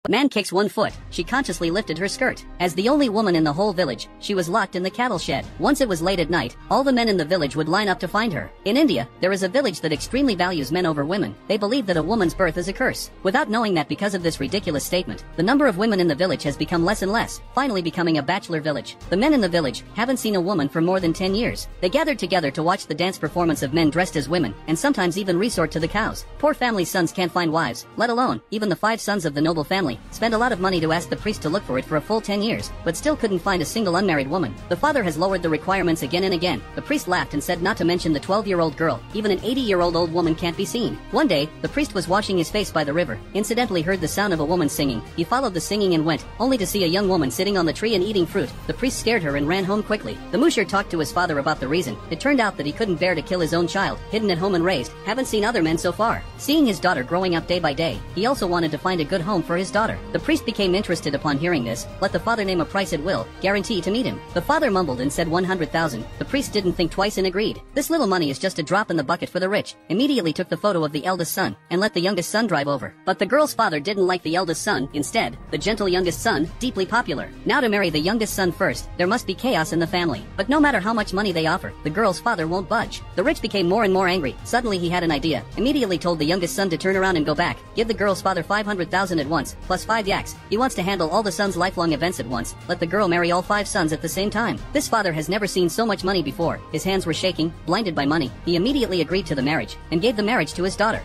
Man kicks one foot. She consciously lifted her skirt. As the only woman in the whole village, she was locked in the cattle shed. Once it was late at night, all the men in the village would line up to find her. In India, there is a village that extremely values men over women. They believe that a woman's birth is a curse. Without knowing that because of this ridiculous statement, the number of women in the village has become less and less, finally becoming a bachelor village. The men in the village haven't seen a woman for more than 10 years. They gathered together to watch the dance performance of men dressed as women, and sometimes even resort to the cows. Poor families' sons can't find wives, let alone even the 5 sons of the noble family. Spend a lot of money to ask the priest to look for it for a full 10 years, but still couldn't find a single unmarried woman. The father has lowered the requirements again and again. The priest laughed and said not to mention the 12-year-old girl. Even an 80-year-old old woman can't be seen. One day, the priest was washing his face by the river, incidentally heard the sound of a woman singing. He followed the singing and went, only to see a young woman sitting on the tree and eating fruit. The priest scared her and ran home quickly. The mushir talked to his father about the reason. It turned out that he couldn't bear to kill his own child, hidden at home and raised. Haven't seen other men so far. Seeing his daughter growing up day by day, he also wanted to find a good home for his daughter. The priest became interested upon hearing this. Let the father name a price at will, guarantee to meet him. The father mumbled and said 100,000. The priest didn't think twice and agreed. This little money is just a drop in the bucket for the rich. Immediately took the photo of the eldest son and let the youngest son drive over. But the girl's father didn't like the eldest son. Instead, the gentle youngest son, deeply popular. Now to marry the youngest son first, there must be chaos in the family. But no matter how much money they offer, the girl's father won't budge. The rich became more and more angry. Suddenly he had an idea. Immediately told the youngest son to turn around and go back. Give the girl's father 500,000 at once, plus 5 yaks. He wants to handle all the son's lifelong events at once. Let the girl marry all 5 sons at the same time. This father has never seen so much money before. His hands were shaking, blinded by money. He immediately agreed to the marriage, and gave the marriage to his daughter.